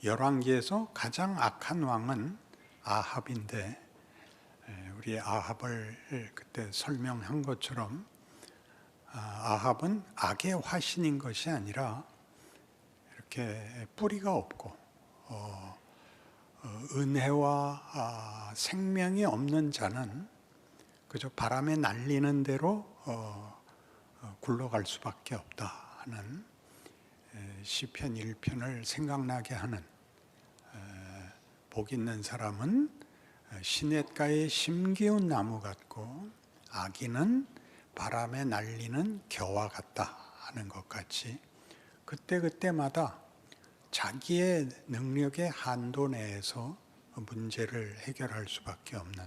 열왕기에서 가장 악한 왕은 아합인데, 우리 아합을 그때 설명한 것처럼 아합은 악의 화신인 것이 아니라 이렇게 뿌리가 없고 은혜와 생명이 없는 자는 그저 바람에 날리는 대로 굴러갈 수밖에 없다 하는 시편 1편을 생각나게 하는, 복 있는 사람은 시냇가의 심기운 나무 같고 악인은 바람에 날리는 겨와 같다 하는 것 같이, 그때그때마다 자기의 능력의 한도 내에서 문제를 해결할 수밖에 없는,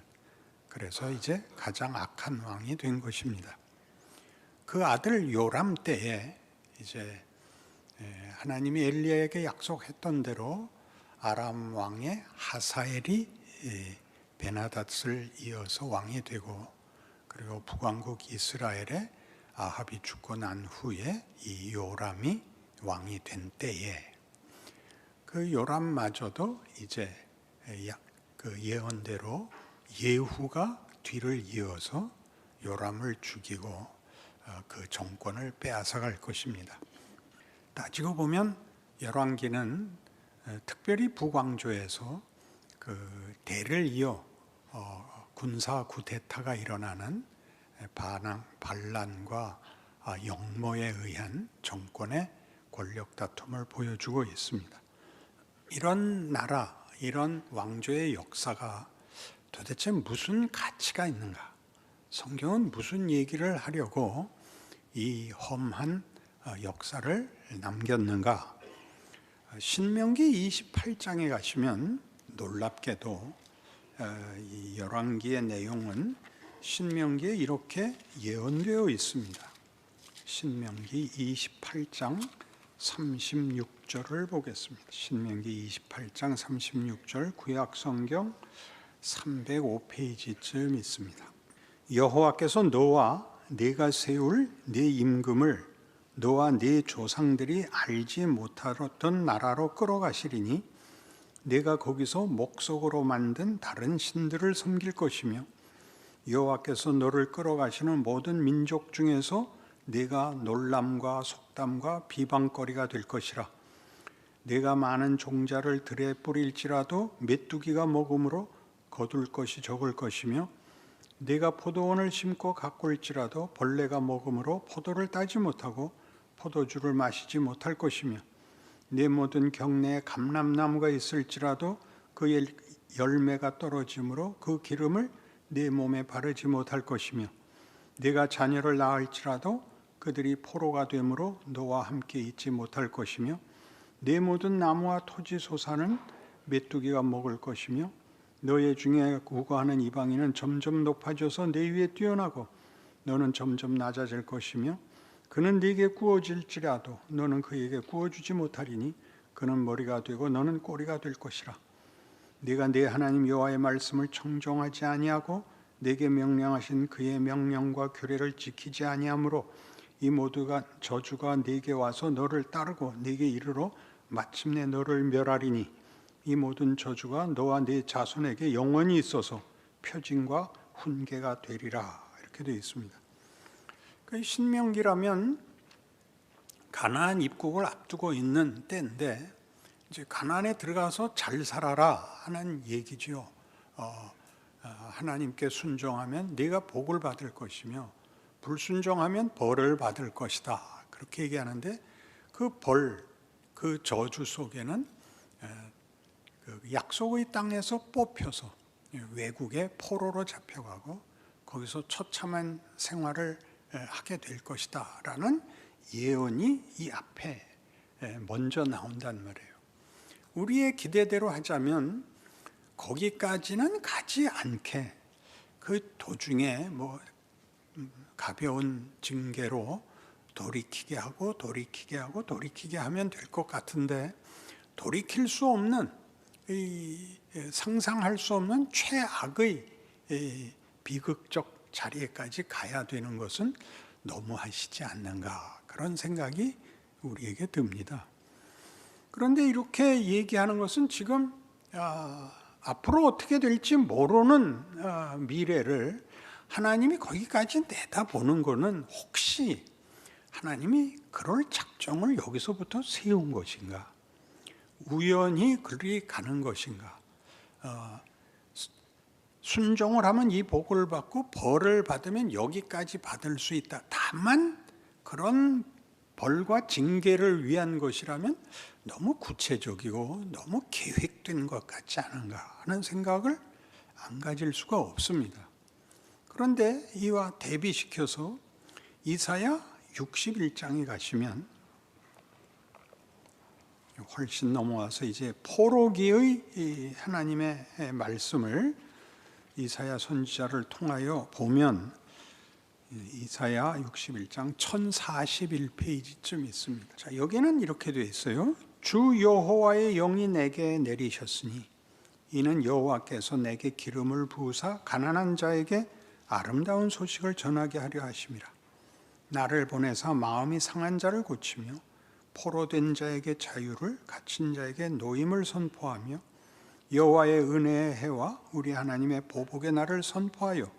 그래서 이제 가장 악한 왕이 된 것입니다. 그 아들 요람 때에 이제 하나님이 엘리야에게 약속했던 대로 아람 왕의 하사엘이 베나닷을 이어서 왕이 되고, 그리고 북왕국 이스라엘에 아합이 죽고 난 후에 이 요람이 왕이 된 때에 그 요람마저도 이제 그 예언대로 예후가 뒤를 이어서 요람을 죽이고 그 정권을 빼앗아갈 것입니다. 따지고 보면 열왕기는 특별히 북왕조에서 그 대를 이어 군사 쿠데타가 일어나는 반란과 역모에 의한 정권의 권력 다툼을 보여주고 있습니다. 이런 나라, 이런 왕조의 역사가 도대체 무슨 가치가 있는가? 성경은 무슨 얘기를 하려고 이 험한 역사를 남겼는가? 신명기 28장에 가시면 놀랍게도 이 열왕기의 내용은 신명기에 이렇게 예언되어 있습니다. 신명기 28장 36절을 보겠습니다. 신명기 28장 36절, 구약성경 305페이지쯤 있습니다. 여호와께서 너와 네가 세울 네 임금을 너와 네 조상들이 알지 못하던 나라로 끌어가시리니 네가 거기서 목석으로 만든 다른 신들을 섬길 것이며 여호와께서 너를 끌어가시는 모든 민족 중에서 네가 놀람과 속담과 비방거리가 될 것이라. 네가 많은 종자를 들에 뿌릴지라도 메뚜기가 먹음으로 거둘 것이 적을 것이며 네가 포도원을 심고 가꿀지라도 벌레가 먹음으로 포도를 따지 못하고 포도주를 마시지 못할 것이며 네 모든 경내에 감람나무가 있을지라도 그 열매가 떨어짐으로 그 기름을 네 몸에 바르지 못할 것이며 네가 자녀를 낳을지라도 그들이 포로가 되므로 너와 함께 있지 못할 것이며 네 모든 나무와 토지 소산은 메뚜기가 먹을 것이며 너의 중에 구거하는 이방인은 점점 높아져서 네 위에 뛰어나고 너는 점점 낮아질 것이며 그는 네게 구워질지라도 너는 그에게 구워주지 못하리니 그는 머리가 되고 너는 꼬리가 될 것이라. 네가 네 하나님 여호와의 말씀을 청종하지 아니하고 네게 명령하신 그의 명령과 규례를 지키지 아니하므로 이 모두가 저주가 네게 와서 너를 따르고 네게 이르러 마침내 너를 멸하리니 이 모든 저주가 너와 네 자손에게 영원히 있어서 표징과 훈계가 되리라. 이렇게 되어 있습니다. 그 신명기라면 가나안 입국을 앞두고 있는 때인데 이제 가나안에 들어가서 잘 살아라 하는 얘기지요. 하나님께 순종하면 네가 복을 받을 것이며 불순종하면 벌을 받을 것이다. 그렇게 얘기하는데 그 벌, 그 저주 속에는 그 약속의 땅에서 뽑혀서 외국에 포로로 잡혀가고 거기서 처참한 생활을 하게 될 것이다 라는 예언이 이 앞에 먼저 나온단 말이에요. 우리의 기대대로 하자면 거기까지는 가지 않게 그 도중에 뭐 가벼운 징계로 돌이키게 하고 돌이키게 하고 돌이키게 하면 될 것 같은데, 돌이킬 수 없는, 상상할 수 없는 최악의 비극적 자리에까지 가야 되는 것은 너무하시지 않는가, 그런 생각이 우리에게 듭니다. 그런데 이렇게 얘기하는 것은 지금 앞으로 어떻게 될지 모르는 미래를 하나님이 거기까지 내다보는 것은 혹시 하나님이 그럴 작정을 여기서부터 세운 것인가? 우연히 그리 가는 것인가? 순종을 하면 이 복을 받고 벌을 받으면 여기까지 받을 수 있다. 다만 그런 벌과 징계를 위한 것이라면 너무 구체적이고 너무 계획된 것 같지 않은가 하는 생각을 안 가질 수가 없습니다. 그런데 이와 대비시켜서 이사야 61장에 가시면 훨씬 넘어와서 이제 포로기의 하나님의 말씀을 이사야 선지자를 통하여 보면 이사야 61장 1041페이지쯤 있습니다. 자, 여기는 이렇게 되어 있어요. 주 여호와의 영이 내게 내리셨으니 이는 여호와께서 내게 기름을 부으사 가난한 자에게 아름다운 소식을 전하게 하려 하심이라. 나를 보내사 마음이 상한 자를 고치며 포로된 자에게 자유를, 갇힌 자에게 노임을 선포하며 여호와의 은혜의 해와 우리 하나님의 보복의 날을 선포하여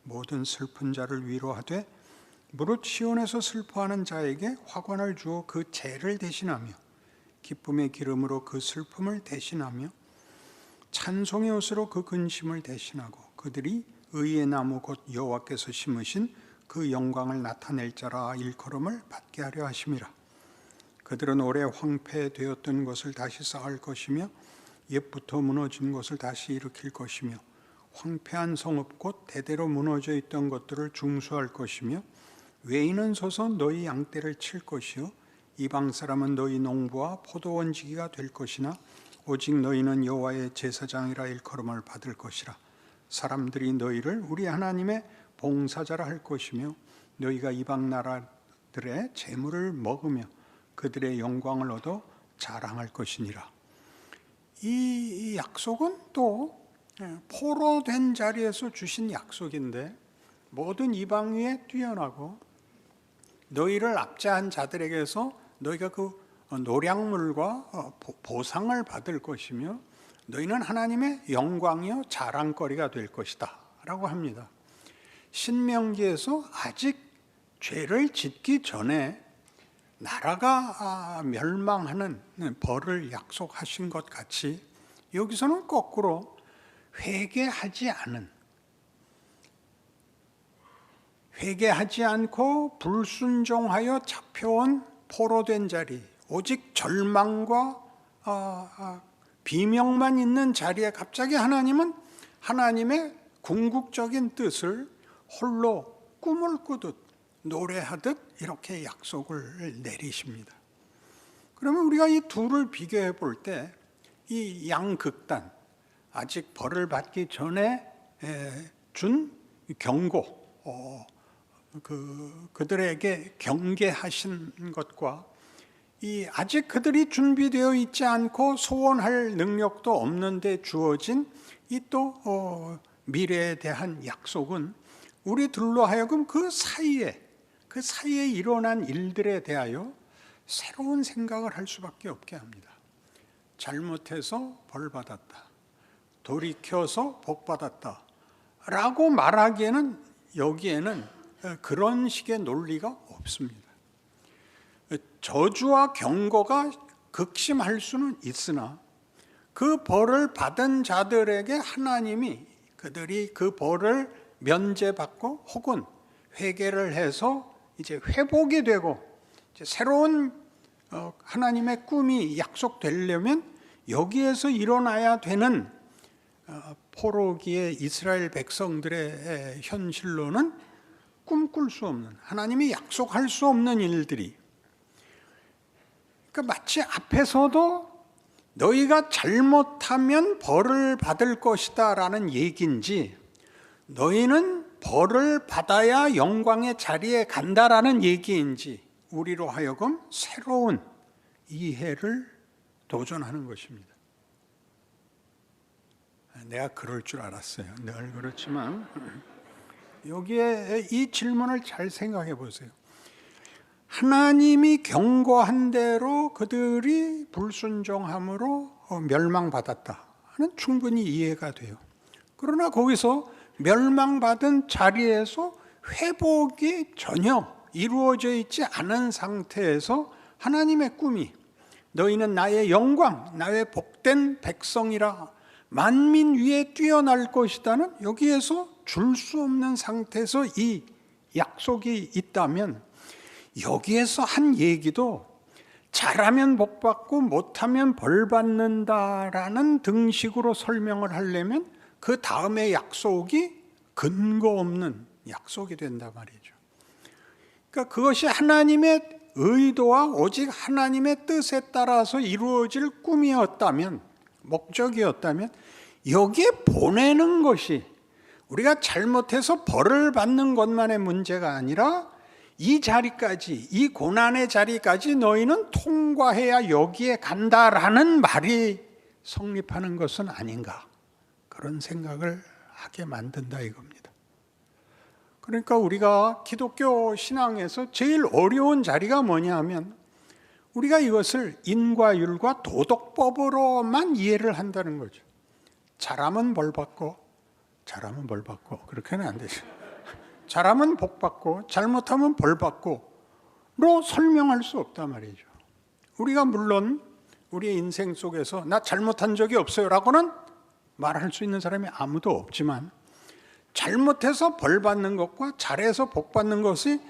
모든 슬픈 자를 위로하되 무릇 시온에서 슬퍼하는 자에게 화관을 주어 그 죄를 대신하며 기쁨의 기름으로 그 슬픔을 대신하며 찬송의 옷으로 그 근심을 대신하고 그들이 의의 나무 곧 여호와께서 심으신 그 영광을 나타낼 자라 일컬음을 받게 하려 하심이라. 그들은 오래 황폐되었던 것을 다시 쌓을 것이며 옛부터 무너진 것을 다시 일으킬 것이며 황폐한 성읍 곧 대대로 무너져 있던 것들을 중수할 것이며 외인은 서서 너희 양떼를 칠 것이요 이방 사람은 너희 농부와 포도원지기가 될 것이나 오직 너희는 여호와의 제사장이라 일컬음을 받을 것이라. 사람들이 너희를 우리 하나님의 봉사자라 할 것이며 너희가 이방 나라들의 재물을 먹으며 그들의 영광을 얻어 자랑할 것이니라. 이 약속은 또 포로된 자리에서 주신 약속인데 모든 이방 위에 뛰어나고 너희를 압제한 자들에게서 너희가 그 노량물과 보상을 받을 것이며 너희는 하나님의 영광이요 자랑거리가 될 것이다 라고 합니다. 신명기에서 아직 죄를 짓기 전에 나라가 멸망하는 벌을 약속하신 것 같이 여기서는 거꾸로 회개하지 않고 불순종하여 잡혀온 포로된 자리, 오직 절망과 비명만 있는 자리에 갑자기 하나님은 하나님의 궁극적인 뜻을 홀로 꿈을 꾸듯 노래하듯 이렇게 약속을 내리십니다. 그러면 우리가 이 둘을 비교해 볼 때 이 양극단, 아직 벌을 받기 전에 준 경고, 그들에게 경계하신 것과 이 아직 그들이 준비되어 있지 않고 소원할 능력도 없는데 주어진 이 또 미래에 대한 약속은 우리들로 하여금 그 사이에 일어난 일들에 대하여 새로운 생각을 할 수밖에 없게 합니다. 잘못해서 벌 받았다, 돌이켜서 복 받았다 라고 말하기에는 여기에는 그런 식의 논리가 없습니다. 저주와 경고가 극심할 수는 있으나 그 벌을 받은 자들에게 하나님이 그들이 그 벌을 면제받고 혹은 회개를 해서 이제 회복이 되고 이제 새로운 하나님의 꿈이 약속되려면 여기에서 일어나야 되는 포로기의 이스라엘 백성들의 현실로는 꿈꿀 수 없는, 하나님이 약속할 수 없는 일들이, 그러니까 마치 앞에서도 너희가 잘못하면 벌을 받을 것이다 라는 얘기인지 너희는 벌을 받아야 영광의 자리에 간다라는 얘기인지 우리로 하여금 새로운 이해를 도전하는 것입니다. 내가 그럴 줄 알았어요. 늘 그렇지만 여기에 이 질문을 잘 생각해 보세요. 하나님이 경고한 대로 그들이 불순종함으로 멸망받았다 하는 충분히 이해가 돼요. 그러나 거기서 멸망받은 자리에서 회복이 전혀 이루어져 있지 않은 상태에서 하나님의 꿈이 너희는 나의 영광, 나의 복된 백성이라 만민 위에 뛰어날 것이다는 여기에서 줄 수 없는 상태에서 이 약속이 있다면 여기에서 한 얘기도 잘하면 복 받고 못하면 벌 받는다라는 등식으로 설명을 하려면 그 다음에 약속이 근거 없는 약속이 된단 말이죠. 그러니까 그것이 하나님의 의도와 오직 하나님의 뜻에 따라서 이루어질 꿈이었다면, 목적이었다면 여기에 보내는 것이 우리가 잘못해서 벌을 받는 것만의 문제가 아니라 이 자리까지, 이 고난의 자리까지 너희는 통과해야 여기에 간다라는 말이 성립하는 것은 아닌가, 그런 생각을 하게 만든다 이겁니다. 그러니까 우리가 기독교 신앙에서 제일 어려운 자리가 뭐냐 하면 우리가 이것을 인과율과 도덕법으로만 이해를 한다는 거죠. 잘하면 벌 받고 잘하면 벌 받고 그렇게는 안 되죠. 잘하면 복 받고 잘못하면 벌 받고로 설명할 수 없단 말이죠. 우리가 물론 우리의 인생 속에서 나 잘못한 적이 없어요 라고는 말할 수 있는 사람이 아무도 없지만 잘못해서 벌 받는 것과 잘해서 복 받는 것이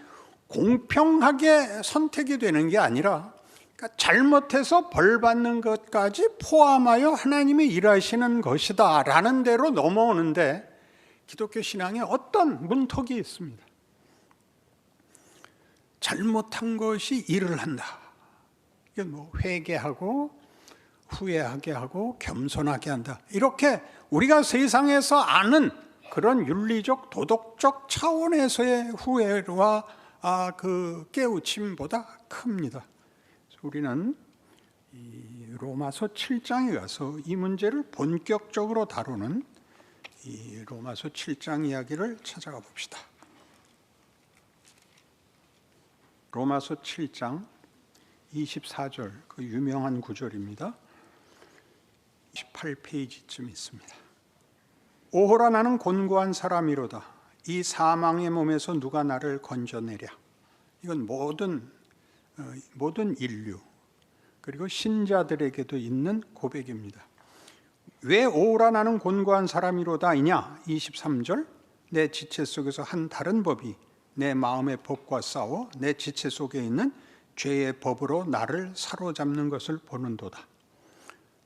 공평하게 선택이 되는 게 아니라 그러니까 잘못해서 벌 받는 것까지 포함하여 하나님이 일하시는 것이다 라는 대로 넘어오는데 기독교 신앙에 어떤 문턱이 있습니다. 잘못한 것이 일을 한다. 이게 뭐 회개하고 후회하게 하고 겸손하게 한다. 이렇게 우리가 세상에서 아는 그런 윤리적 도덕적 차원에서의 후회와 그 깨우침보다 큽니다. 우리는 이 로마서 7장에 가서 이 문제를 본격적으로 다루는 이 로마서 7장 이야기를 찾아가 봅시다. 로마서 7장 24절 그 유명한 구절입니다. 28페이지쯤 있습니다. 오호라 나는 곤고한 사람이로다. 이 사망의 몸에서 누가 나를 건져내랴. 이건 모든 인류 그리고 신자들에게도 있는 고백입니다. 왜 오호라 나는 곤고한 사람이로다이냐. 23절 내 지체 속에서 한 다른 법이 내 마음의 법과 싸워 내 지체 속에 있는 죄의 법으로 나를 사로잡는 것을 보는도다.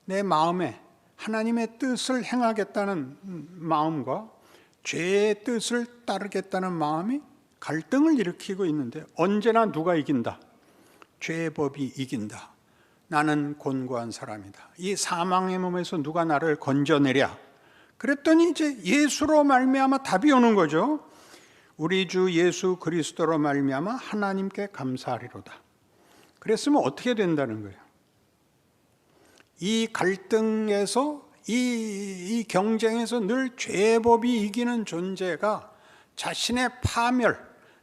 내 마음에 하나님의 뜻을 행하겠다는 마음과 죄의 뜻을 따르겠다는 마음이 갈등을 일으키고 있는데 언제나 누가 이긴다? 죄의 법이 이긴다. 나는 곤고한 사람이다. 이 사망의 몸에서 누가 나를 건져내랴. 그랬더니 이제 예수로 말미암아 답이 오는 거죠. 우리 주 예수 그리스도로 말미암아 하나님께 감사하리로다. 그랬으면 어떻게 된다는 거예요? 이 갈등에서 이 경쟁에서 늘 죄의 법이 이기는 존재가 자신의 파멸,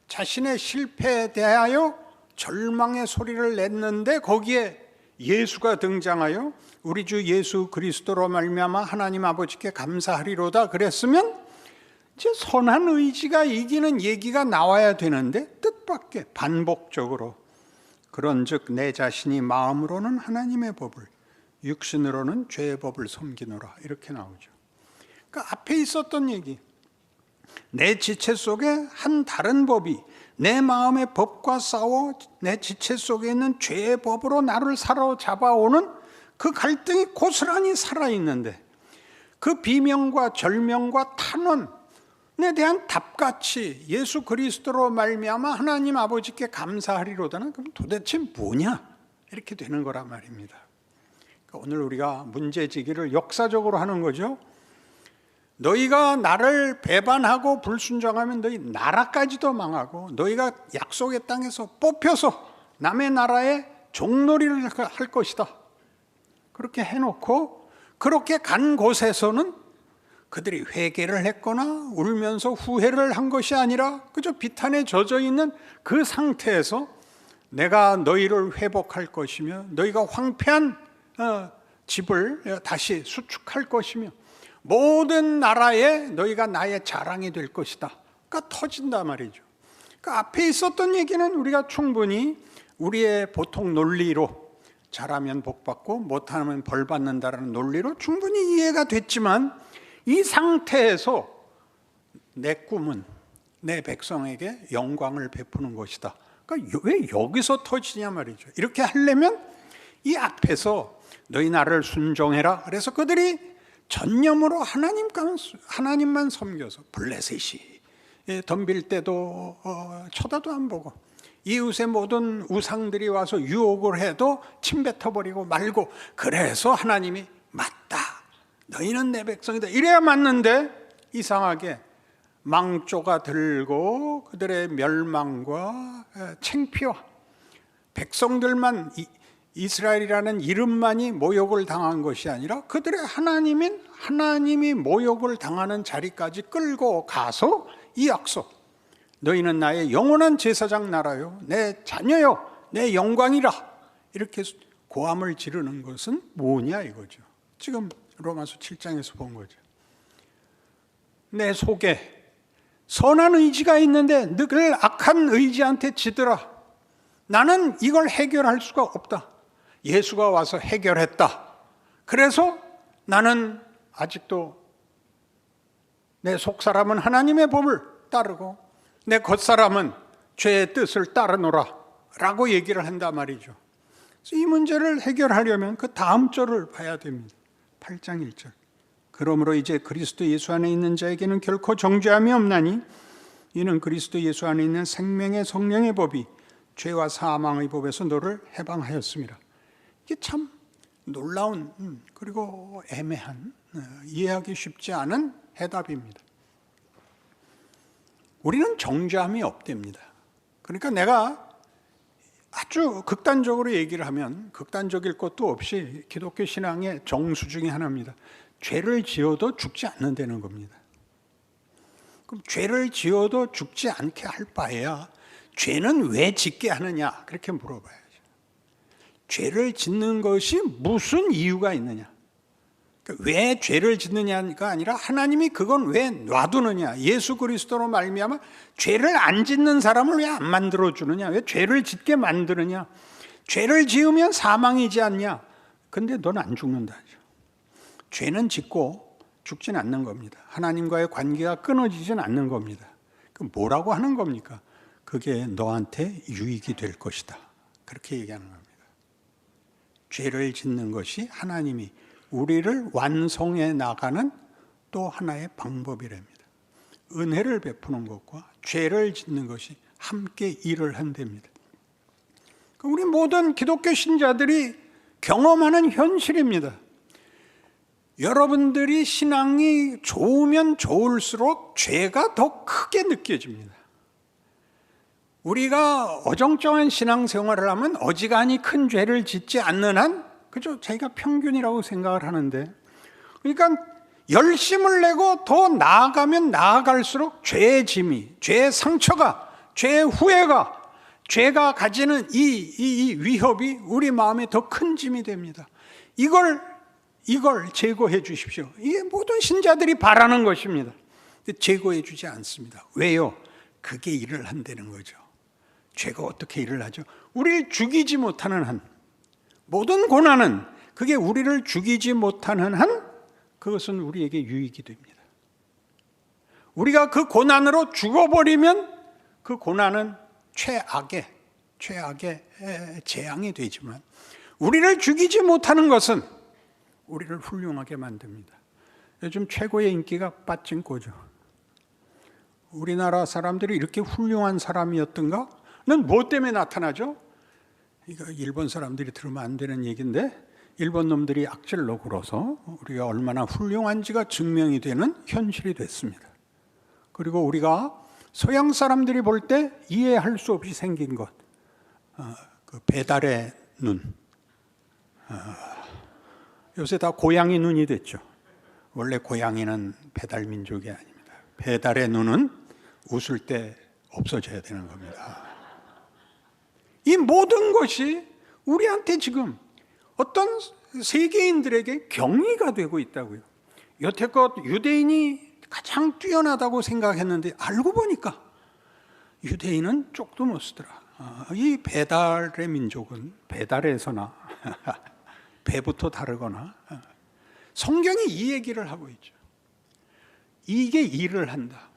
자신의 실패에 대하여 절망의 소리를 냈는데 거기에 예수가 등장하여 우리 주 예수 그리스도로 말미암아 하나님 아버지께 감사하리로다 그랬으면 이제 선한 의지가 이기는 얘기가 나와야 되는데 뜻밖의 반복적으로 그런즉 내 자신이 마음으로는 하나님의 법을 육신으로는 죄의 법을 섬기노라 이렇게 나오죠. 그러니까 앞에 있었던 얘기 내 지체 속에 한 다른 법이 내 마음의 법과 싸워 내 지체 속에 있는 죄의 법으로 나를 사로잡아오는 그 갈등이 고스란히 살아있는데 그 비명과 절명과 탄원에 대한 답같이 예수 그리스도로 말미암아 하나님 아버지께 감사하리로다는 그럼 도대체 뭐냐 이렇게 되는 거란 말입니다. 그러니까 오늘 우리가 문제제기를 역사적으로 하는 거죠. 너희가 나를 배반하고 불순종하면 너희 나라까지도 망하고 너희가 약속의 땅에서 뽑혀서 남의 나라에 종놀이를 할 것이다. 그렇게 해놓고 그렇게 간 곳에서는 그들이 회개를 했거나 울면서 후회를 한 것이 아니라 그저 비탄에 젖어 있는 그 상태에서 내가 너희를 회복할 것이며 너희가 황폐한 집을 다시 수축할 것이며 모든 나라에 너희가 나의 자랑이 될 것이다. 그러니까 터진다 말이죠. 그러니까 앞에 있었던 얘기는 우리가 충분히 우리의 보통 논리로 잘하면 복받고 못하면 벌받는다라는 논리로 충분히 이해가 됐지만 이 상태에서 내 꿈은 내 백성에게 영광을 베푸는 것이다. 그러니까 왜 여기서 터지냐 말이죠. 이렇게 하려면 이 앞에서 너희 나를 순종해라. 그래서 그들이 전념으로 하나님만 섬겨서 블레셋이 덤빌 때도 쳐다도 안 보고 이웃의 모든 우상들이 와서 유혹을 해도 침뱉어버리고 말고 그래서 하나님이 맞다. 너희는 내 백성이다. 이래야 맞는데 이상하게 망조가 들고 그들의 멸망과 창피와 백성들만 이스라엘이라는 이름만이 모욕을 당한 것이 아니라 그들의 하나님이 모욕을 당하는 자리까지 끌고 가서 이 약속, 너희는 나의 영원한 제사장 나라요, 내 자녀요, 내 영광이라 이렇게 고함을 지르는 것은 뭐냐 이거죠. 지금 로마서 7장에서 본 거죠. 내 속에 선한 의지가 있는데 늘 악한 의지한테 지더라. 나는 이걸 해결할 수가 없다. 예수가 와서 해결했다. 그래서 나는 아직도 내 속사람은 하나님의 법을 따르고 내 겉사람은 죄의 뜻을 따르노라 라고 얘기를 한단 말이죠. 그래서 이 문제를 해결하려면 그 다음 절을 봐야 됩니다. 8장 1절. 그러므로 이제 그리스도 예수 안에 있는 자에게는 결코 정죄함이 없나니 이는 그리스도 예수 안에 있는 생명의 성령의 법이 죄와 사망의 법에서 너를 해방하였습니다. 이게 참 놀라운 그리고 애매한 이해하기 쉽지 않은 해답입니다. 우리는 정죄함이 없답니다. 그러니까 내가 아주 극단적으로 얘기를 하면 극단적일 것도 없이 기독교 신앙의 정수 중에 하나입니다. 죄를 지어도 죽지 않는다는 겁니다. 그럼 죄를 지어도 죽지 않게 할 바에야 죄는 왜 짓게 하느냐 그렇게 물어봐야죠. 죄를 짓는 것이 무슨 이유가 있느냐, 그러니까 왜 죄를 짓느냐가 아니라 하나님이 그건 왜 놔두느냐, 예수 그리스도로 말미암아 죄를 안 짓는 사람을 왜 안 만들어주느냐, 왜 죄를 짓게 만드느냐, 죄를 지으면 사망이지 않냐, 근데 넌 안 죽는다죠. 죄는 짓고 죽진 않는 겁니다. 하나님과의 관계가 끊어지진 않는 겁니다. 그럼 뭐라고 하는 겁니까? 그게 너한테 유익이 될 것이다. 그렇게 얘기하는 겁니다. 죄를 짓는 것이 하나님이 우리를 완성해 나가는 또 하나의 방법이랍니다. 은혜를 베푸는 것과 죄를 짓는 것이 함께 일을 한답니다. 우리 모든 기독교 신자들이 경험하는 현실입니다. 여러분들이 신앙이 좋으면 좋을수록 죄가 더 크게 느껴집니다. 우리가 어정쩡한 신앙생활을 하면 어지간히 큰 죄를 짓지 않는 한 그죠? 자기가 평균이라고 생각을 하는데, 그러니까 열심을 내고 더 나아가면 나아갈수록 죄의 짐이, 죄의 상처가, 죄의 후회가, 죄가 가지는 이 위협이 우리 마음에 더 큰 짐이 됩니다. 이걸 제거해 주십시오. 이게 모든 신자들이 바라는 것입니다. 근데 제거해 주지 않습니다. 왜요? 그게 일을 한다는 거죠. 죄가 어떻게 일을 하죠? 우리를 죽이지 못하는 한, 모든 고난은 그게 우리를 죽이지 못하는 한 그것은 우리에게 유익이 됩니다. 우리가 그 고난으로 죽어버리면 그 고난은 최악의 재앙이 되지만 우리를 죽이지 못하는 것은 우리를 훌륭하게 만듭니다. 요즘 최고의 인기가 빠찡코죠. 우리나라 사람들이 이렇게 훌륭한 사람이었던가? 는 뭐 때문에 나타나죠? 이거 일본 사람들이 들으면 안 되는 얘기인데 일본 놈들이 악질로 굴어서 우리가 얼마나 훌륭한지가 증명이 되는 현실이 됐습니다. 그리고 우리가 서양 사람들이 볼 때 이해할 수 없이 생긴 것, 그 배달의 눈, 요새 다 고양이 눈이 됐죠. 원래 고양이는 배달 민족이 아닙니다. 배달의 눈은 웃을 때 없어져야 되는 겁니다. 이 모든 것이 우리한테 지금 어떤 세계인들에게 경위가 되고 있다고요. 여태껏 유대인이 가장 뛰어나다고 생각했는데 알고 보니까 유대인은 쪽도 못 쓰더라. 이 배달의 민족은 배달에서나 배부터 다르거나, 성경이 이 얘기를 하고 있죠. 이게 일을 한다.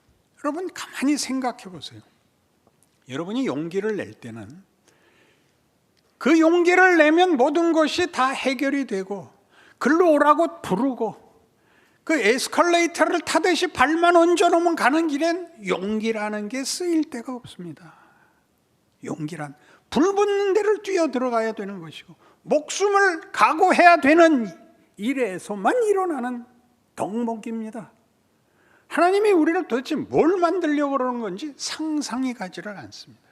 여러분 가만히 생각해 보세요. 여러분이 용기를 낼 때는 그 용기를 내면 모든 것이 다 해결이 되고, 글로 오라고 부르고, 그 에스컬레이터를 타듯이 발만 얹어놓으면 가는 길엔 용기라는 게 쓰일 데가 없습니다. 용기란 불 붙는 데를 뛰어 들어가야 되는 것이고, 목숨을 각오해야 되는 일에서만 일어나는 덕목입니다. 하나님이 우리를 도대체 뭘 만들려고 그러는 건지 상상이 가지를 않습니다.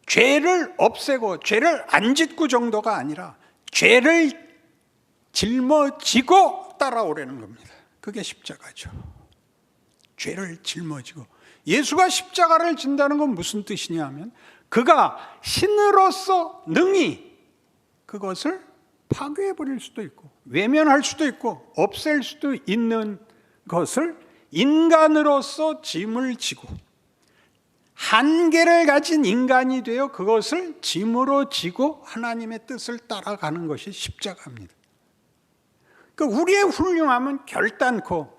죄를 없애고 죄를 안 짓고 정도가 아니라 죄를 짊어지고 따라오려는 겁니다. 그게 십자가죠. 죄를 짊어지고, 예수가 십자가를 진다는 건 무슨 뜻이냐 하면, 그가 신으로서 능히 그것을 파괴해버릴 수도 있고 외면할 수도 있고 없앨 수도 있는 것을 인간으로서 짐을 지고, 한계를 가진 인간이 되어 그것을 짐으로 지고 하나님의 뜻을 따라가는 것이 십자가입니다. 그러니까 우리의 훌륭함은 결단코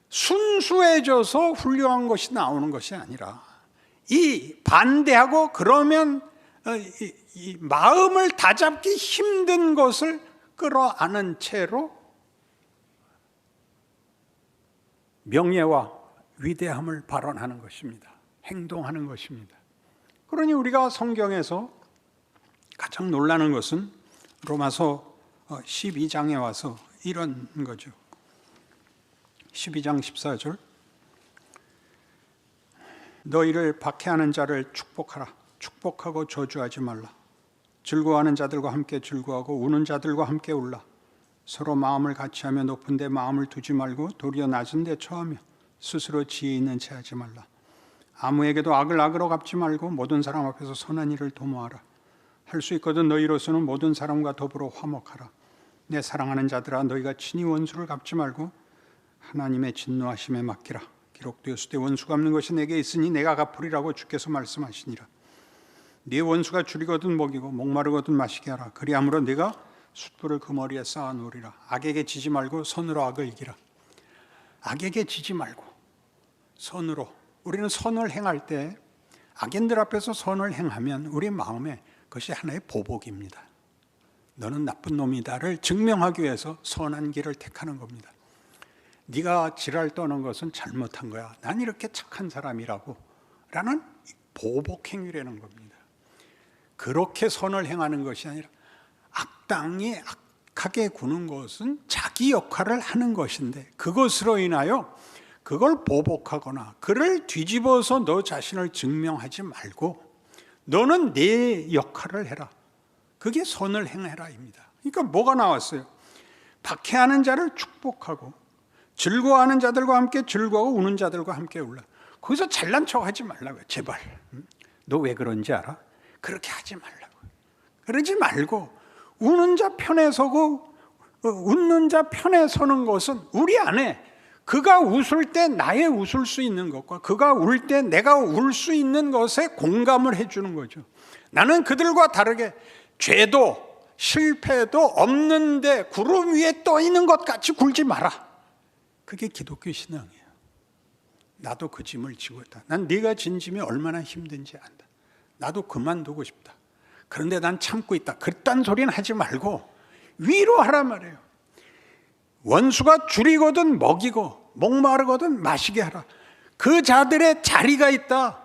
순수해져서 훌륭한 것이 나오는 것이 아니라, 이 반대하고 그러면 이 마음을 다잡기 힘든 것을 끌어안은 채로 명예와 위대함을 발언하는 것입니다. 행동하는 것입니다. 그러니 우리가 성경에서 가장 놀라는 것은 로마서 12장에 와서 이런 거죠. 12장 14절, 너희를 박해하는 자를 축복하라. 축복하고 저주하지 말라. 즐거워하는 자들과 함께 즐거워하고 우는 자들과 함께 울라. 서로 마음을 같이하며 높은 데 마음을 두지 말고 도리어 낮은 데 처하며 스스로 지혜 있는 채 하지 말라. 아무에게도 악을 악으로 갚지 말고 모든 사람 앞에서 선한 일을 도모하라. 할 수 있거든 너희로서는 모든 사람과 더불어 화목하라. 내 사랑하는 자들아, 너희가 친히 원수를 갚지 말고 하나님의 진노하심에 맡기라. 기록되었으되 원수 갚는 것이 내게 있으니 내가 갚으리라고 주께서 말씀하시니라. 네 원수가 줄이거든 먹이고 목마르거든 마시게 하라. 그리함으로 네가 숯불을 그 머리에 쌓아 놓으리라. 악에게 지지 말고 선으로 악을 이기라. 악에게 지지 말고 선으로. 우리는 선을 행할 때 악인들 앞에서 선을 행하면 우리 마음에 그것이 하나의 보복입니다. 너는 나쁜 놈이다를 증명하기 위해서 선한 길을 택하는 겁니다. 네가 지랄 떠는 것은 잘못한 거야. 난 이렇게 착한 사람이라고 라는 보복 행위라는 겁니다. 그렇게 선을 행하는 것이 아니라 악당이 악하게 구는 것은 자기 역할을 하는 것인데, 그것으로 인하여 그걸 보복하거나 그를 뒤집어서 너 자신을 증명하지 말고 너는 내 역할을 해라. 그게 선을 행해라입니다. 그러니까 뭐가 나왔어요? 박해하는 자를 축복하고 즐거워하는 자들과 함께 즐거워하고 우는 자들과 함께 울라. 거기서 잘난 척하지 말라고요. 제발. 너 왜 그런지 알아? 그렇게 하지 말라고요. 그러지 말고 우는 자 편에 서고 웃는 자 편에 서는 것은 우리 안에 그가 웃을 때 나의 웃을 수 있는 것과 그가 울 때 내가 울 수 있는 것에 공감을 해주는 거죠. 나는 그들과 다르게 죄도 실패도 없는데 구름 위에 떠 있는 것 같이 굴지 마라. 그게 기독교 신앙이에요. 나도 그 짐을 지고 있다. 난 네가 진 짐이 얼마나 힘든지 안다. 나도 그만두고 싶다. 그런데 난 참고 있다. 그딴 소리는 하지 말고 위로하란 말이에요. 원수가 줄이거든 먹이고 목마르거든 마시게 하라. 그 자들의 자리가 있다.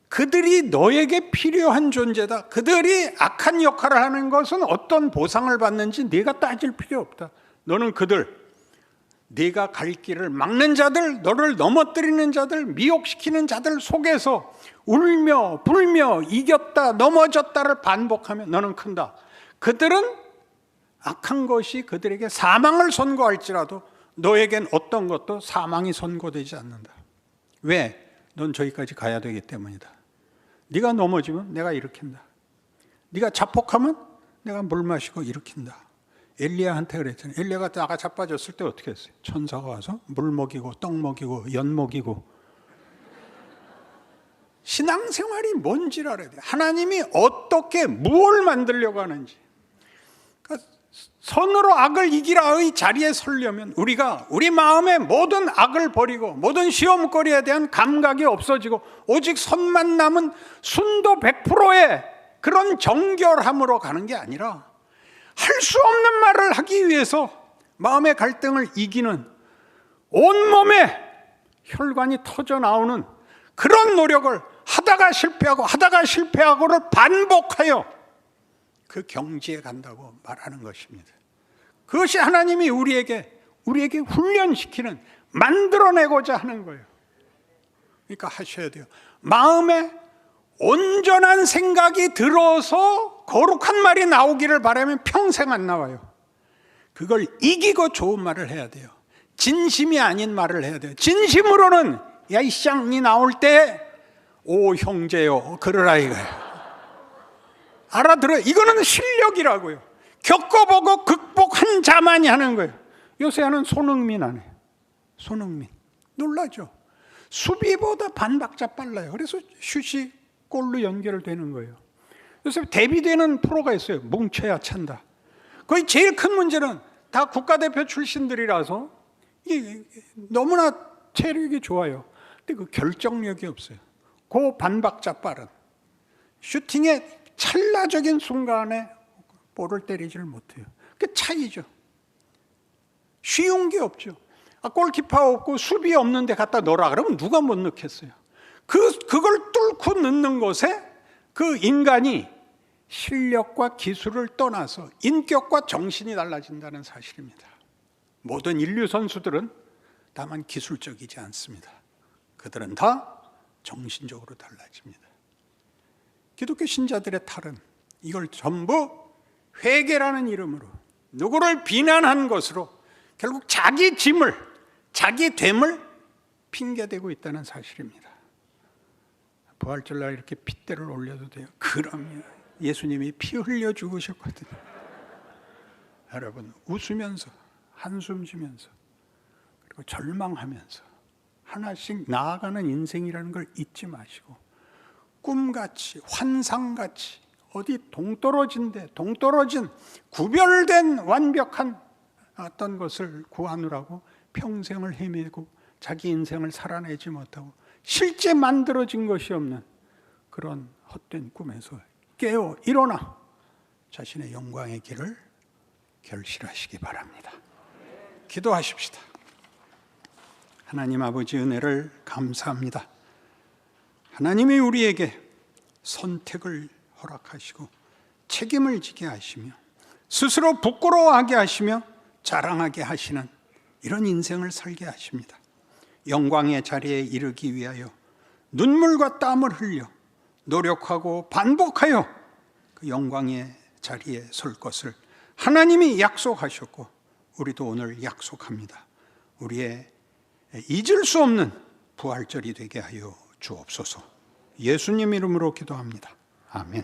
그들이 너에게 필요한 존재다. 그들이 악한 역할을 하는 것은 어떤 보상을 받는지 네가 따질 필요 없다. 너는 그들, 네가 갈 길을 막는 자들, 너를 넘어뜨리는 자들, 미혹시키는 자들 속에서 울며 불며 이겼다 넘어졌다를 반복하며 너는 큰다. 그들은 악한 것이 그들에게 사망을 선고할지라도 너에겐 어떤 것도 사망이 선고되지 않는다. 왜? 넌 저기까지 가야 되기 때문이다. 네가 넘어지면 내가 일으킨다. 네가 자폭하면 내가 물 마시고 일으킨다. 엘리야한테 그랬잖아요. 엘리야가 나가 자빠졌을 때 어떻게 했어요? 천사가 와서 물 먹이고 떡 먹이고 연 먹이고. 신앙생활이 뭔지를 알아야 돼요. 하나님이 어떻게 무엇을 만들려고 하는지. 그러니까 선으로 악을 이기라의 자리에 서려면 우리가 우리 마음의 모든 악을 버리고 모든 시험거리에 대한 감각이 없어지고 오직 선만 남은 순도 100%의 그런 정결함으로 가는 게 아니라 할 수 없는 말을 하기 위해서 마음의 갈등을 이기는 온몸에 혈관이 터져 나오는 그런 노력을 하다가 실패하고를 반복하여 그 경지에 간다고 말하는 것입니다. 그것이 하나님이 우리에게 훈련시키는, 만들어내고자 하는 거예요. 그러니까 하셔야 돼요. 마음에 온전한 생각이 들어서 거룩한 말이 나오기를 바라면 평생 안 나와요. 그걸 이기고 좋은 말을 해야 돼요. 진심이 아닌 말을 해야 돼요. 진심으로는 야 이 쌍이 나올 때 오 형제요 그러라 이거예요. 알아들어요. 이거는 실력이라고요. 겪어보고 극복한 자만이 하는 거예요. 요새 하는 손흥민 안 해요. 손흥민 놀라죠. 수비보다 반박자 빨라요. 그래서 슛이 골로 연결되는 거예요. 요새 대비되는 프로가 있어요. 뭉쳐야 찬다. 거의 제일 큰 문제는 다 국가대표 출신들이라서 이게 너무나 체력이 좋아요. 근데 그 결정력이 없어요. 그 반박자 빠른 슈팅의 찰나적인 순간에 볼을 때리지를 못해요. 그 차이죠. 쉬운 게 없죠. 골키퍼 없고 수비 없는데 갖다 넣으라 그러면 누가 못 넣겠어요. 그걸 뚫고 넣는 것에 그 인간이 실력과 기술을 떠나서 인격과 정신이 달라진다는 사실입니다. 모든 인류 선수들은 다만 기술적이지 않습니다. 그들은 다 정신적으로 달라집니다. 기독교 신자들의 탈은 이걸 전부 회개라는 이름으로 누구를 비난한 것으로 결국 자기 짐을, 자기 됨을 핑계대고 있다는 사실입니다. 부활절날 이렇게 핏대를 올려도 돼요? 그럼요. 예수님이 피 흘려 죽으셨거든요. 여러분 웃으면서 한숨 쉬면서 그리고 절망하면서 하나씩 나아가는 인생이라는 걸 잊지 마시고 꿈같이 환상같이 어디 동떨어진 구별된 완벽한 어떤 것을 구하느라고 평생을 헤매고 자기 인생을 살아내지 못하고 실제 만들어진 것이 없는 그런 헛된 꿈에서 깨어 일어나 자신의 영광의 길을 결실하시기 바랍니다. 기도하십시다. 하나님 아버지 은혜를 감사합니다. 하나님이 우리에게 선택을 허락하시고 책임을 지게 하시며 스스로 부끄러워하게 하시며 자랑하게 하시는 이런 인생을 살게 하십니다. 영광의 자리에 이르기 위하여 눈물과 땀을 흘려 노력하고 반복하여 그 영광의 자리에 설 것을 하나님이 약속하셨고 우리도 오늘 약속합니다. 우리의 잊을 수 없는 부활절이 되게 하여 주옵소서. 예수님 이름으로 기도합니다. 아멘.